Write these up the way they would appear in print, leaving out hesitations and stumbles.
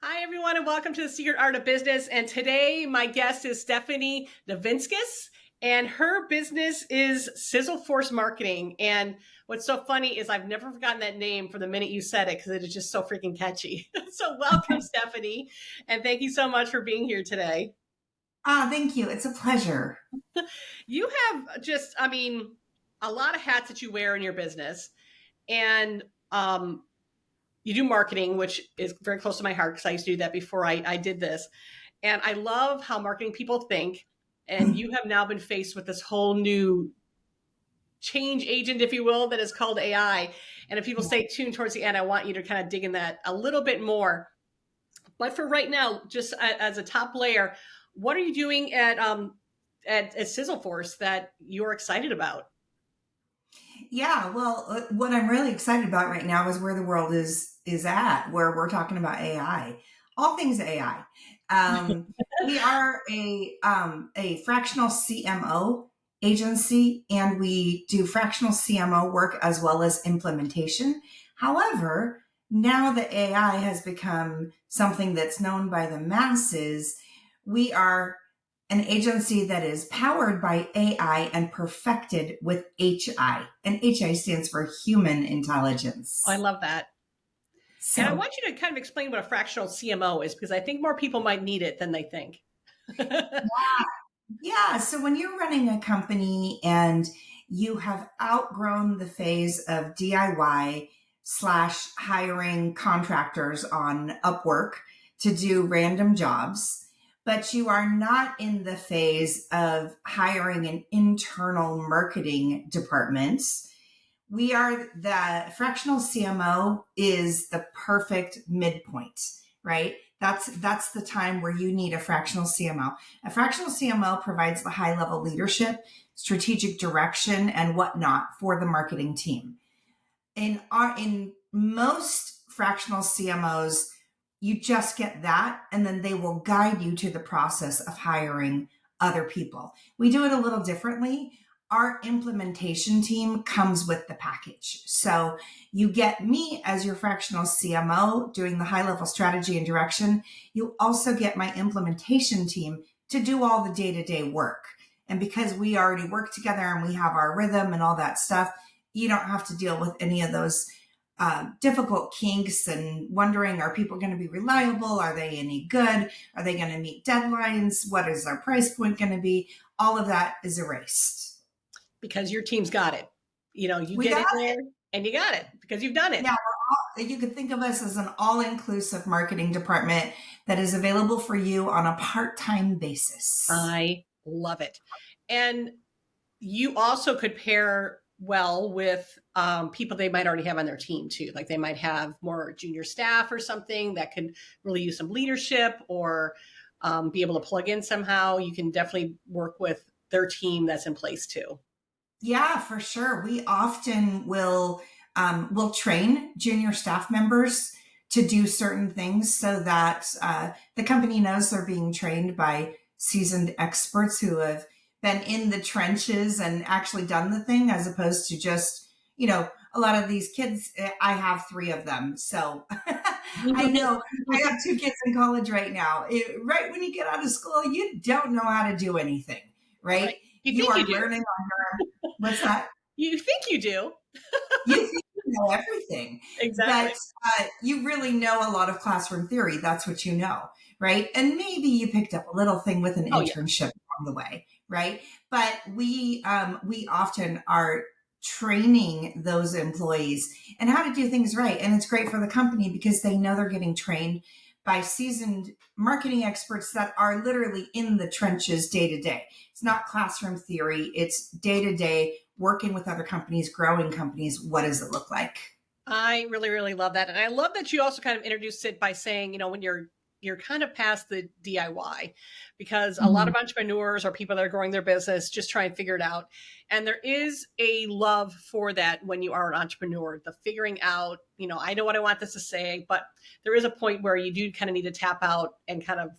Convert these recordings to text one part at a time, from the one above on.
Hi, everyone, and welcome to the Secret Art of Business. And today, my guest is Stephanie Nivinskus, and her business is Sizzle Force Marketing. And what's so funny is I've never forgotten that name from the minute you said it because it is just so freaking catchy. So, welcome, Stephanie, and thank you so much for being here today. Thank you. It's a pleasure. You have just, a lot of hats that you wear in your business, and you do marketing, which is very close to my heart because I used to do that before I did this. And I love how marketing people think. And you have now been faced with this whole new change agent, if you will, that is called AI. And if people stay tuned towards the end, I want you to kind of dig in that a little bit more. But for right now, just as a top layer, what are you doing at Sizzleforce that you're excited about? Yeah, well, what I'm really excited about right now is where the world is at, where we're talking about AI, all things AI. We are a fractional CMO agency, and we do fractional CMO work as well as implementation. However, now that AI has become something that's known by the masses, we are an agency that is powered by AI and perfected with HI. And HI stands for human Oh, I intelligence. love that. And I So, want you to kind of explain what a fractional CMO is because I think more people might need it than they think. yeah. So when you're running a company and you have outgrown the phase of DIY slash hiring contractors on Upwork to do random jobs, but you are not in the phase of hiring an internal marketing department, we are the fractional CMO is the perfect midpoint, right? That's the time where you need a fractional CMO. A fractional CMO provides the high level leadership, strategic direction, and whatnot for the marketing team. In most fractional CMOs, you just get that, and then they will guide you to the process of hiring other people. We do it a little differently. Our implementation team comes with the package. So you get me as your fractional CMO doing the high level strategy and direction. You also get my implementation team to do all the day to day work. And because we already work together and we have our rhythm and all that stuff, you don't have to deal with any of those difficult kinks and wondering, are people going to be reliable? Are they any good? Are they going to meet deadlines? What is their price point going to be? All of that is erased. Because your team's got it. You We get got in there and you got it because you've done it. Yeah, you could think of us as an all-inclusive marketing department that is available for you on a part-time basis. I love it. And you also could pair well with people they might already have on their team too. Like they might have more junior staff or something that could really use some leadership or be able to plug in somehow. You can definitely work with their team that's in place too. Yeah, for sure. We often will train junior staff members to do certain things so that the company knows they're being trained by seasoned experts who have been in the trenches and actually done the thing, as opposed to just, a lot of these kids. I have three of them, so I know I have two kids in college right now. Right when you get out of school, you don't know how to do anything, Right. right? You You think you are do. learning on your own. What's that? You think you do. You think you know everything, Exactly. but you really know a lot of classroom theory. That's what you know, right? And maybe you picked up a little thing with an Oh yeah. internship along the way, right? But we often are training those employees and how to do things right, and it's great for the company because they know they're getting trained by seasoned marketing experts that are literally in the trenches day to day. It's not classroom theory, it's day to day working with other companies, growing companies. What does it look like? I really, really love that. And I love that you also kind of introduced it by saying, when you're kind of past the DIY because a lot Mhm. of entrepreneurs or people that are growing their business just try and figure it out. And there is a love for that when you are an entrepreneur, the figuring out, I know what I want this to say, but there is a point where you do kind of need to tap out and kind of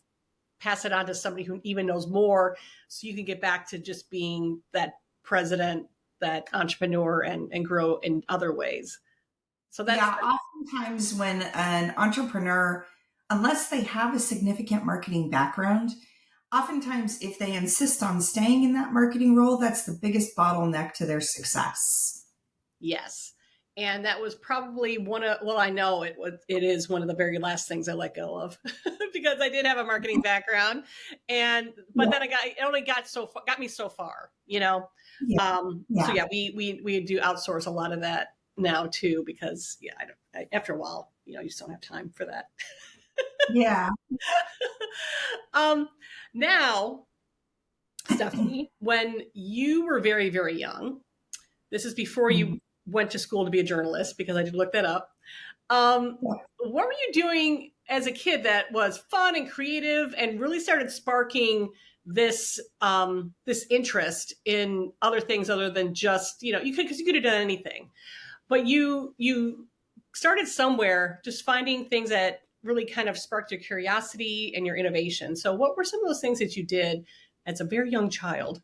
pass it on to somebody who even knows more so you can get back to just being that president, that entrepreneur and grow in other ways. So that's Yeah, oftentimes when an entrepreneur unless they have a significant marketing background, oftentimes if they insist on staying in that marketing role, that's the biggest bottleneck to their success. Yes. And that was probably one of, well, I know it is one of the very last things I let go of because I did have a marketing background. But Yeah. then it only got me so far, you know? Yeah. So Yeah. yeah, we do outsource a lot of that now too, because yeah, after a while, you just don't have time for that. Yeah. um, Now, Stephanie, when you were very, very young, this is before you went to school to be a journalist, because I did look that up. What were you doing as a kid that was fun and creative and really started sparking this interest in other things other than just, because you could have done anything, but you started somewhere, just finding things that really kind of sparked your curiosity and your innovation. So what were some of those things that you did as a very young child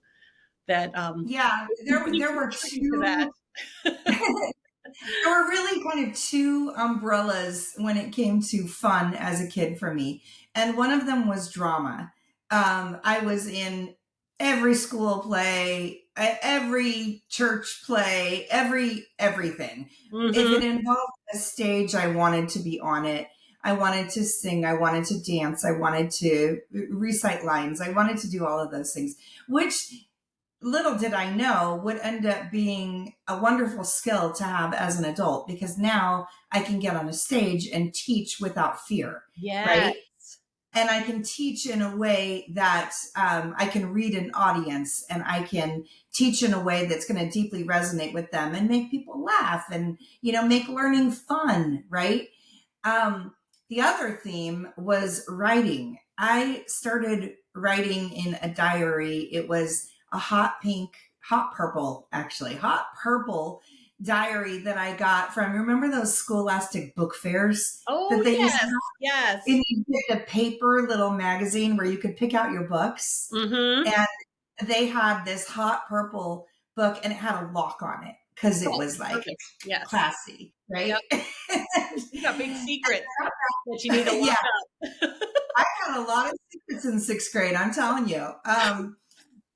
that Yeah. There were contributed to that? two. There were really kind of two umbrellas when it came to fun as a kid for me. And one of them was drama. I was in every school play, every church play, everything. If Mm-hmm. it involved a stage, I wanted to be on it. I wanted to sing. I wanted to dance. I wanted to recite lines. I wanted to do all of those things, which little did I know would end up being a wonderful skill to have as an adult, because now I can get on a stage and teach without fear, Yes. right? And I can teach in a way that I can read an audience, and I can teach in a way that's going to deeply resonate with them and make people laugh and, make learning fun, right? Um, the other theme was writing. I started writing in a diary. It was a hot purple diary that I got from, remember those Scholastic book fairs Oh, that they used to yes. have? Yes. And you get a paper little magazine where you could pick out your books. Mm-hmm. And they had this hot purple book, and it had a lock on it because it Oh, was like perfect. Yes. classy, Yep. right? You got big secrets that you need to Yeah, lock up. I had a lot of secrets in sixth grade, I'm telling you.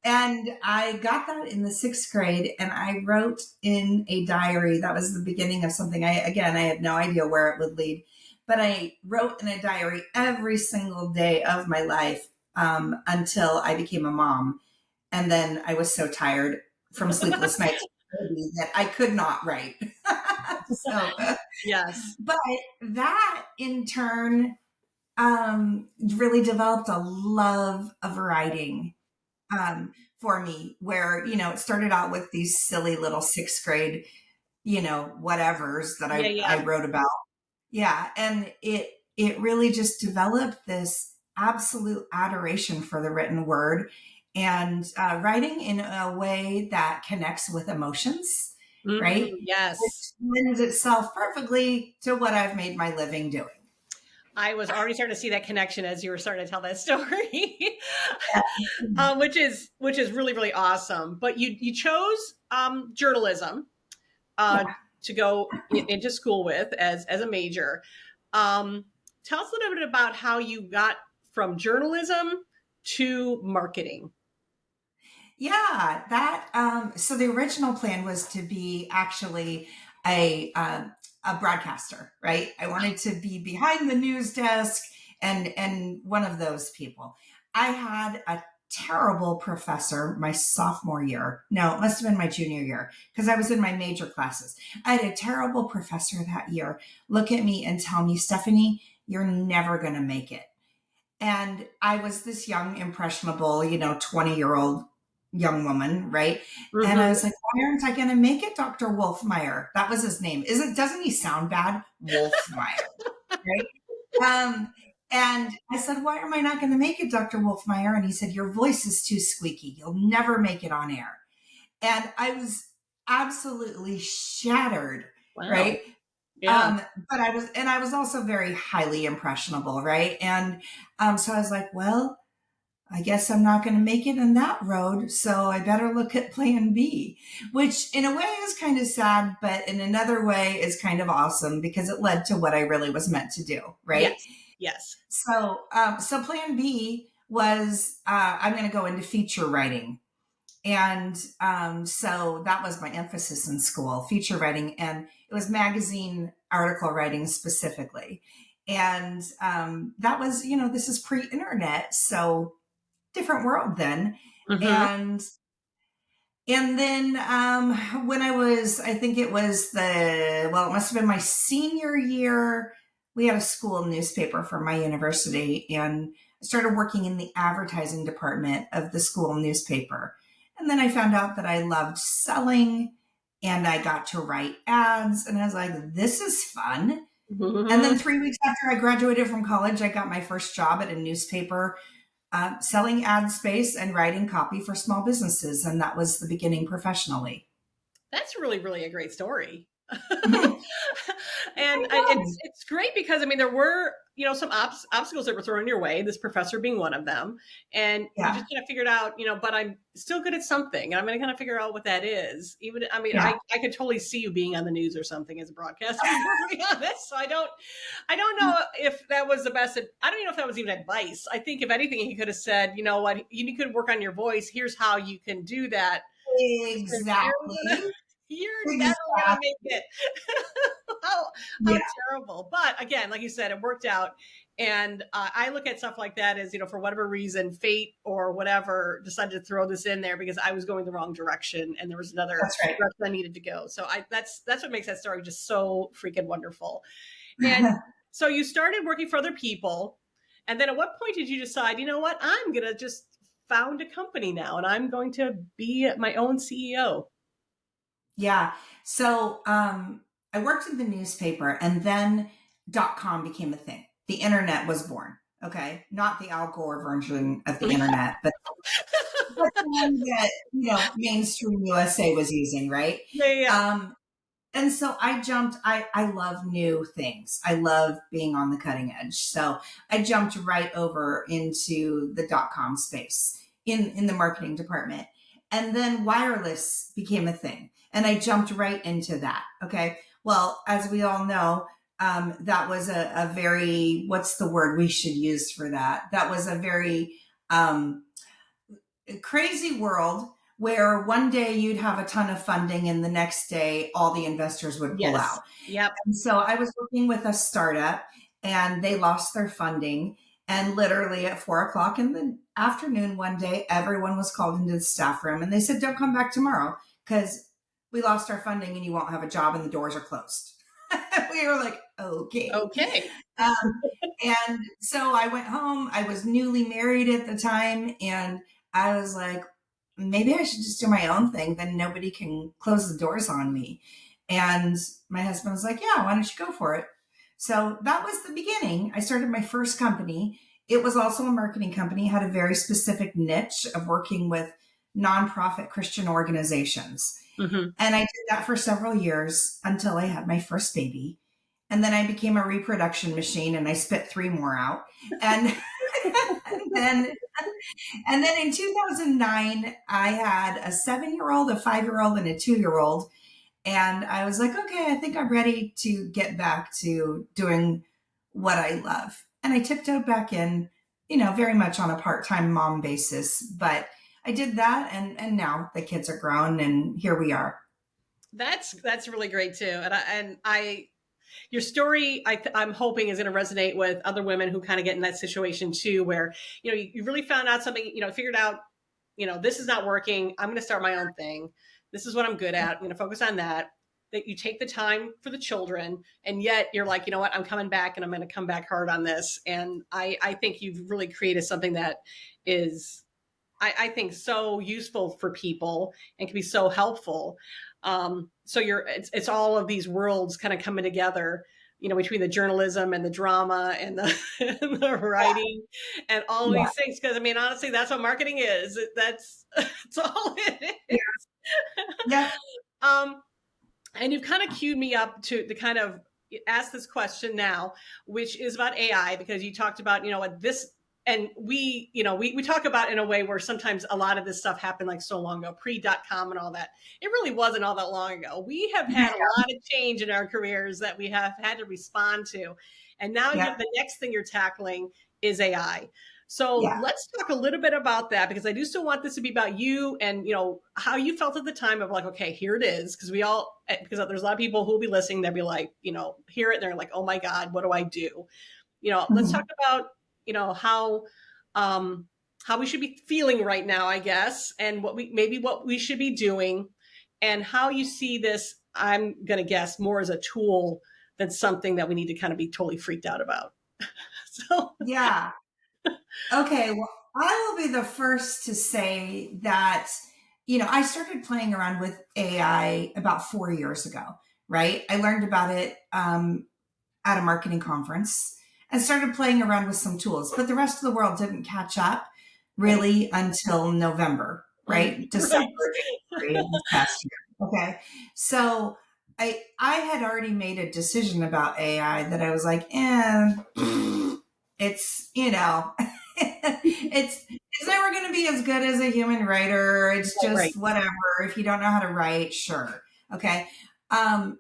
And I got that in the sixth grade, and I wrote in a diary. That was the beginning of something. I had no idea where it would lead, but I wrote in a diary every single day of my life until I became a mom. And then I was so tired from sleepless nights that I could not write. So, Yes. but that in turn really developed a love of writing for me, where, it started out with these silly little sixth grade, whatevers that Yeah, I yeah. wrote about. Yeah. And it really just developed this absolute adoration for the written word, and writing in a way that connects with emotions, right? Which Yes. lends itself perfectly to what I've made my living doing. I was already starting to see that connection as you were starting to tell that story, Yeah. which is really, really awesome. But you chose journalism uh, Yeah. to go into school with as a major. Um, Tell us a little bit about how you got from journalism to marketing. Yeah, that so the original plan was to be actually a broadcaster, right? I wanted to be behind the news desk and one of those people. I had a terrible professor my sophomore year. No, it must have been my junior year, because I was in my major classes. I had a terrible professor that year look at me and tell me, "Stephanie, you're never going to make it." And I was this young, impressionable, 20-year-old young woman, right? And I Mm-hmm. was like, "Why aren't I going to make it, Dr. Wolfmeyer?" That was his name. Doesn't he sound bad? Wolfmeyer, right? And I said, "Why am I not going to make it, Dr. Wolfmeyer?" And he said, "Your voice is too squeaky. You'll never make it on air." And I was absolutely shattered, Wow. right? Yeah. Um, but I was also very highly impressionable, right? And so I was like, "Well, I guess I'm not going to make it in that road, so I better look at plan B," which in a way is kind of sad, but in another way is kind of awesome, because it led to what I really was meant to do, right? Yes. Yes. So plan B was I'm going to go into feature writing. And so that was my emphasis in school, feature writing. And it was magazine article writing specifically. And that was, this is pre internet. So different world then. Mm-hmm. And then when I think it was it must have been my senior year, we had a school newspaper for my university, and I started working in the advertising department of the school newspaper. And then I found out that I loved selling, and I got to write ads, and I was like, this is fun. And then 3 weeks after I graduated from college, I got my first job at a newspaper selling ad space and writing copy for small businesses. And that was the beginning professionally. That's really, really a great story. Mhm. And it's great because I mean there were some obstacles that were thrown your way. This professor being one of them, and you Yeah. just kind of figured out but I'm still good at something, and I'm going to kind of figure out what that is. Even I mean Yeah. I could totally see you being on the news or something as a broadcaster. To be honest, so I don't know if that was the best. I don't even know if that was even advice. I think if anything he could have said, you know what, you could work on your voice. Here's how you can do that. Exactly. You're never gonna Exactly. make it. how Yeah. terrible. But again, like you said, it worked out. And I look at stuff like that as for whatever reason, fate or whatever decided to throw this in there because I was going the wrong direction and there was another That's right. direction I needed to go. So that's what makes that story just so freaking wonderful. And so you started working for other people, and then at what point did you decide, you know what, I'm gonna just found a company now and I'm going to be my own CEO? Yeah. So I worked in the newspaper, and then .com became a thing. The internet was born. Okay. Not the Al Gore version of the internet, but the one that, mainstream USA was using, right? Yeah, yeah, yeah. And so I jumped. I love new things. I love being on the cutting edge. So I jumped right over into the .com space in the marketing department. And then wireless became a thing. And I jumped right into that. Okay. Well, as we all know, that was a very, what's the word we should use for that? That was a very um, crazy world where one day you'd have a ton of funding and the next day all the investors would pull Yes. out. Yep. And so I was working with a startup, and they lost their funding. And literally at 4 o'clock in the afternoon, one day, everyone was called into the staff room, and they said, don't come back tomorrow because we lost our funding and you won't have a job and the doors are closed. We were like, okay. Okay. Um, and so I went home. I was newly married at the time, and I was like, maybe I should just do my own thing. Then nobody can close the doors on me. And my husband was like, yeah, why don't you go for it? So that was the beginning. I started my first company. It was also a marketing company, had a very specific niche of working with nonprofit Christian organizations. Mm-hmm. And I did that for several years until I had my first baby. And then I became a reproduction machine, and I spit 3 more out. And, and then and then in 2009, I had a 7-year-old, a 5-year-old, and a 2-year-old. And I was like, okay, I think I'm ready to get back to doing what I love. And I tiptoed back in, very much on a part-time mom basis. But I did that, and now the kids are grown, and here we are. That's really great too. And I your story I'm hoping is going to resonate with other women who kind of get in that situation too, where you really found out something, figured out, this is not working. I'm going to start my own thing. This is what I'm good at. I'm going to focus on that. That you take the time for the children, and yet you're like, you know what, I'm coming back, and I'm going to come back hard on this. And I think you've really created something that is, I think, so useful for people and can be so helpful. So it's all of these worlds kind of coming together, between the journalism and the drama and the, and the writing and all Yeah. these things. Because I mean, honestly, that's what marketing is. That's all it Yeah. is. Yeah. um, and you've kind of queued me up to kind of ask this question now, which is about AI, because you talked about, what this, and we talk about in a way where sometimes a lot of this stuff happened like so long ago, pre.com and all that. It really wasn't all that long ago. We have had a lot of change in our careers that we have had to respond to. And now Yeah. the next thing you're tackling is AI. So Yeah. let's talk a little bit about that, because I do still want this to be about you and, how you felt at the time of like, okay, here it is. Because there's a lot of people who will be listening. They'll be like, hear it. And they're like, oh my God, what do I do? Let's talk Mhm. about, how, um, how we should be feeling right now, I guess, and what we should be doing, and how you see this. I'm going to guess more as a tool than something that we need to kind of be totally freaked out about. So, Yeah. Okay. Well, I will be the first to say that, I started playing around with AI about 4 years ago, right? I learned about it at a marketing conference and started playing around with some tools, but the rest of the world didn't catch up right. really until November, right? December, Right. January of this past year. Okay. So I had already made a decision about AI that I was like, it's, it's never going to be as good as a human writer. It's Right. just whatever. If you don't know how to write, sure. Okay. And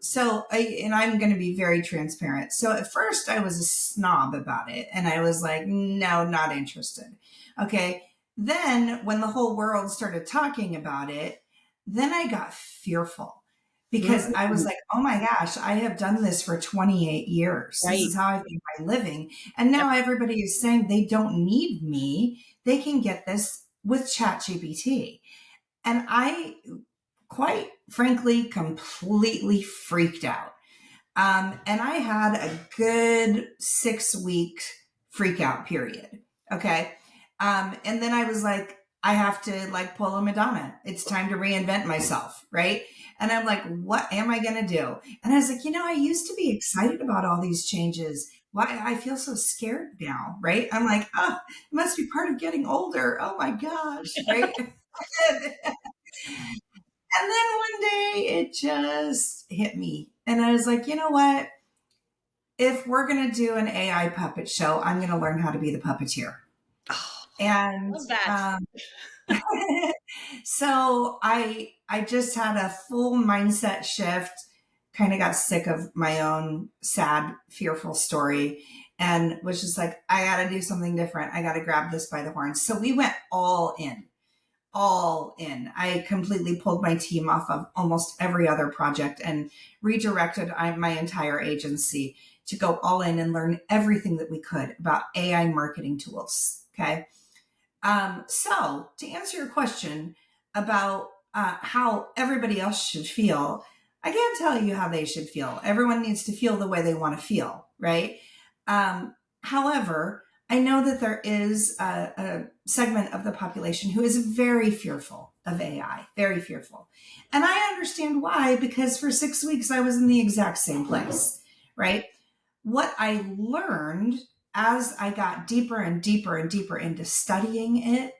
I'm going to be very transparent. So at first I was a snob about it and I was like, no, not interested. Okay. Then when the whole world started talking about it, then I got fearful because I was Mhm. like, oh my gosh, I have done this for 28 years. This Right. is how I've made my living. And Yep. now everybody is saying they don't need me. They can get this with ChatGPT. And I, quite frankly, completely freaked out. And I had a good 6 week freak out period. Okay. And then I was like, I have to like pull a Madonna. It's time to reinvent myself. Right. And I'm like, what am I going to do? And I was like, I used to be excited about all these changes. Why I feel so scared now. Right. I'm like, oh, it must be part of getting older. Oh my gosh. Right. And then one day it just hit me. And I was like, you know what? If we're going to do an AI puppet show, I'm going to learn how to be the puppeteer. Oh, And love that. so I just had a full mindset shift, kind of got sick of my own sad, fearful story and was just like, I got to do something different. I got to grab this by the horns. So we went all in. All in. I completely pulled my team off of almost every other project and redirected my entire agency to go all in and learn everything that we could about AI marketing tools. Okay. So to answer your question about how everybody else should feel, I can't tell you how they should feel. Everyone needs to feel the way they want to feel, right? However, I know that there is a segment of the population who is very fearful of AI, very fearful. And I understand why, because for 6 weeks I was in the exact same place, right? What I learned as I got deeper and deeper and deeper into studying it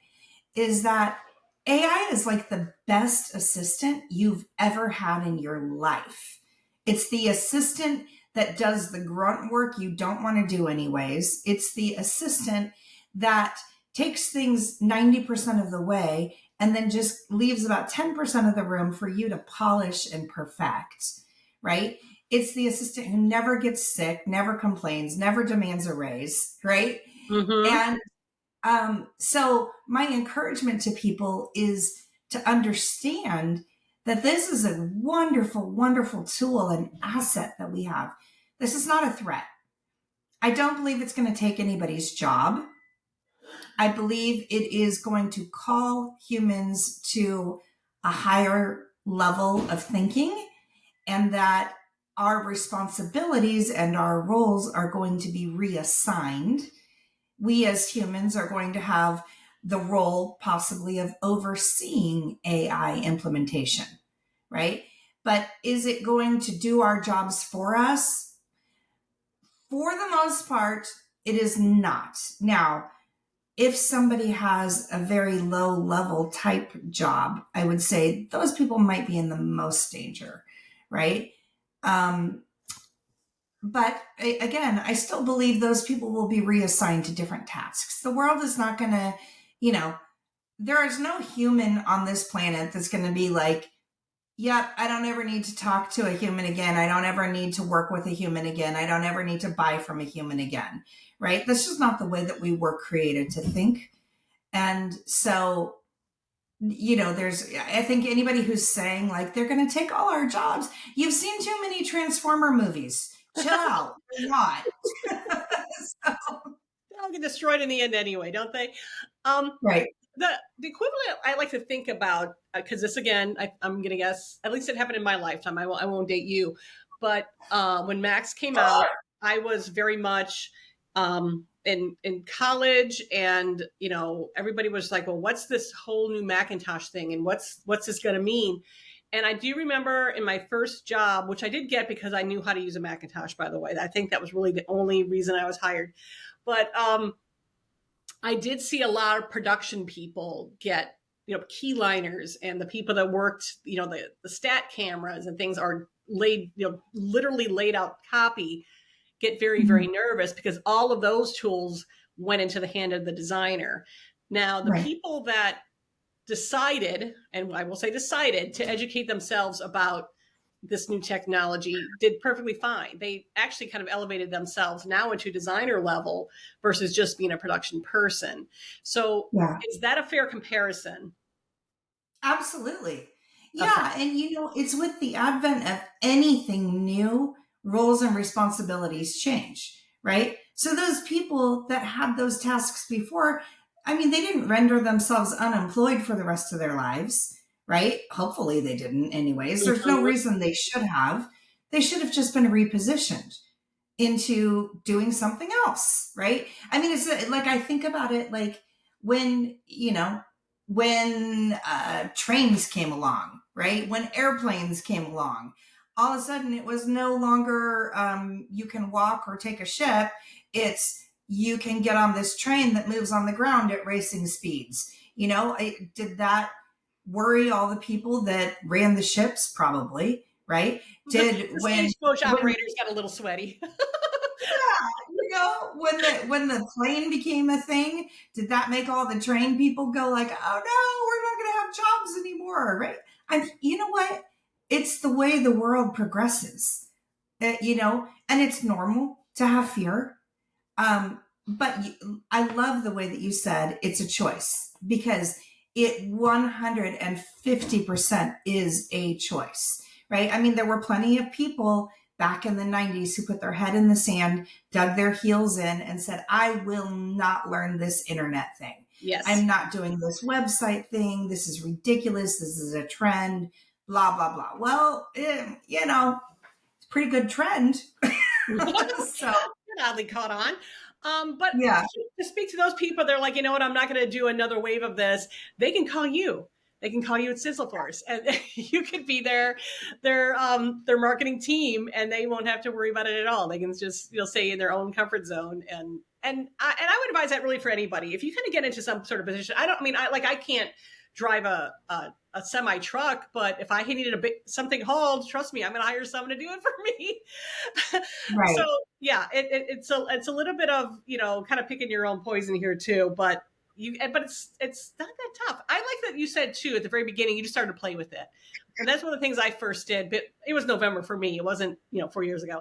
is that AI is like the best assistant you've ever had in your life. It's the assistant that does the grunt work you don't want to do anyways. It's the assistant that takes things 90% of the way and then just leaves about 10% of the room for you to polish and perfect, right? It's the assistant who never gets sick, never complains, never demands a raise, right? Mm-hmm. And so my encouragement to people is to understand that this is a wonderful, wonderful tool and asset that we have. This is not a threat. I don't believe it's going to take anybody's job. I believe it is going to call humans to a higher level of thinking, and that our responsibilities and our roles are going to be reassigned. We as humans are going to have the role possibly of overseeing AI implementation, right? But is it going to do our jobs for us? For the most part, it is not. Now, if somebody has a very low level type job, I would say those people might be in the most danger, right? Um, but again, I still believe those people will be reassigned to different tasks. The world is not going to, you know, there is no human on this planet that's going to be like Yep, I don't ever need to talk to a human again. I don't ever need to work with a human again. I don't ever need to buy from a human again. Right? That's just not the way that we were created to think. And so, I think anybody who's saying like they're going to take all our jobs, you've seen too many Transformer movies. Chill out. They're not. So, They all get destroyed in the end anyway, don't they? Um, right. the equivalent I like to think about, because this again, I'm gonna guess at least it happened in my lifetime. I won't date you, but when Max came out, I was very much in college, and everybody was like, "Well, what's this whole new Macintosh thing, and what's this going to mean?" And I do remember in my first job, which I did get because I knew how to use a Macintosh. By the way, I think that was really the only reason I was hired. But I did see a lot of production people get, keyliners, and the people that worked, the stat cameras and things are laid, literally laid out copy, get very, very Mhm. nervous because all of those tools went into the hand of the designer. Now, the Right. people that decided, and I will say decided, to educate themselves about this new technology did perfectly fine. They actually kind of elevated themselves now into designer level versus just being a production person. So, Yeah. is that a fair comparison? Absolutely. Okay. Yeah. And it's with the advent of anything new, roles and responsibilities change, right? So those people that had those tasks before, I mean, they didn't render themselves unemployed for the rest of their lives, right? Hopefully they didn't, anyways. There's no Mhm. reason they should have. They should have just been repositioned into doing something else, right? I mean, it's like I think about it like when, trains came along, right? When airplanes came along, all of a sudden it was no longer you can walk or take a ship. It's you can get on this train that moves on the ground at racing speeds. Did that worry all the people that ran the ships? Probably, right? Did The when stagecoach when operators got a little sweaty. yeah, when the plane became a thing, did that make all the train people go like, "Oh no, we're not going to have jobs anymore," right? And you know what? It's the way the world progresses, and it's normal to have fear. But I love the way that you said it's a choice because it 150% is a choice, right? I mean, there were plenty of people back in the 90s who put their head in the sand, dug their heels in, and said, I will not learn this internet thing. Yes. I'm not doing this website thing. This is ridiculous. This is a trend, blah, blah, blah. Well, it's a pretty good trend. So, Oddly caught on. But yeah. to speak to those people, they're like, you know what, I'm not going to do another wave of this. They can call you. They can call you at Sizzleforce, and you could be their marketing team, and they won't have to worry about it at all. They can just stay in their own comfort zone, and I would advise that really for anybody. If you kind of get into some sort of position, I can't drive a semi truck, but if I needed something hauled, trust me, I'm going to hire someone to do it for me. So Right. yeah, it's a little bit of kind of picking your own poison here too, but it's not that tough. I like that you said too at the very beginning you just started to play with it, and that's one of the things I first did. But it was November for me. It wasn't 4 years ago.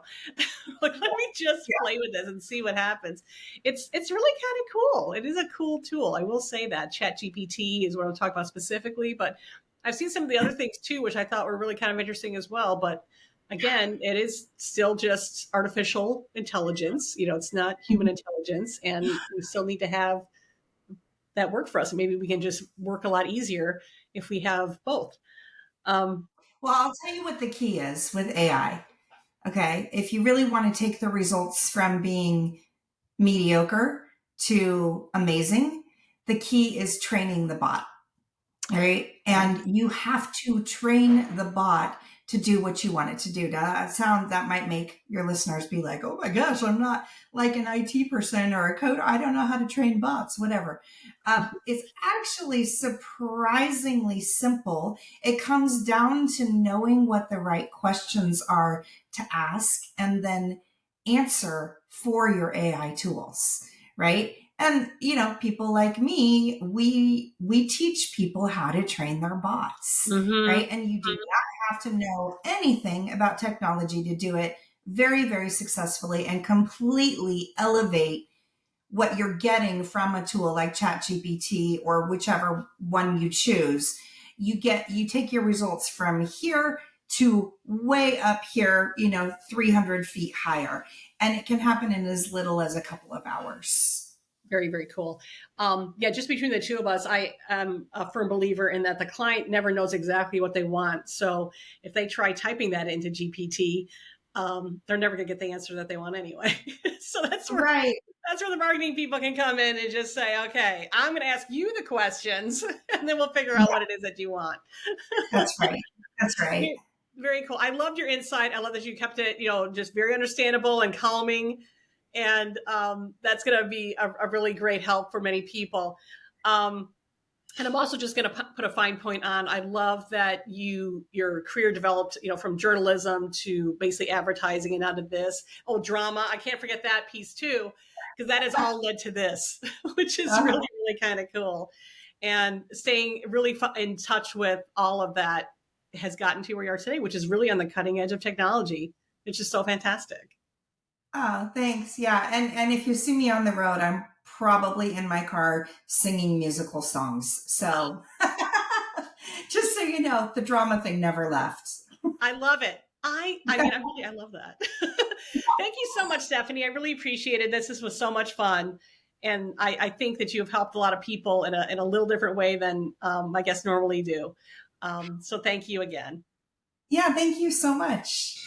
Like, let me just play with this and see what happens. It's really kind of cool. It is a cool tool. I will say that Chat GPT is what I'm talking about specifically, but I've seen some of the other things too, which I thought were really kind of interesting as well. But again, it is still just artificial intelligence. It's not human intelligence, and we still need to have that work for us. And maybe we can just work a lot easier if we have both. Um, Well, I'll tell you what the key is with AI. Okay. If you really want to take the results from being mediocre to amazing, the key is training the bot. All right. okay. And you have to train the bot to do what you want it to do. Now, that might make your listeners be like, oh my gosh, I'm not like an IT person or a coder. I don't know how to train bots, whatever. It's actually surprisingly simple. It comes down to knowing what the right questions are to ask and then answer for your AI tools, right? And people like me, we teach people how to train their bots, Mm-hmm. right? And you do have to know anything about technology to do it very, very successfully and completely elevate what you're getting from a tool like ChatGPT or whichever one you choose. You take your results from here to way up here, 300 feet higher. And it can happen in as little as a couple of hours. Very, very cool. Yeah, just between the two of us, I am a firm believer in that the client never knows exactly what they want. So if they try typing that into GPT, they're never going to get the answer that they want anyway. So Right. that's where the marketing people can come in and just say, okay, I'm going to ask you the questions, and then we'll figure out Yeah, what it is that you want. that's right. That's right. Very cool. I loved your insight. I love that you kept it, just very understandable and calming. And that's going to be a really great help for many people. And I'm also just going to put a fine point on. I love that your career developed, from journalism to basically advertising and out of this. Oh, drama! I can't forget that piece too, because that has all led to this, which is Uh, really, really kind of cool. And staying really in touch with all of that has gotten to where you are today, which is really on the cutting edge of technology. It's just so fantastic. oh, thanks. Yeah. And if you see me on the road, I'm probably in my car singing musical songs. So just so you know, the drama thing never left. I love it. I love that. Thank you so much, Stephanie. I really appreciated this. This was so much fun. And I think that you have helped a lot of people in a little different way than I guess normally do. So thank you again. Yeah. Thank you so much.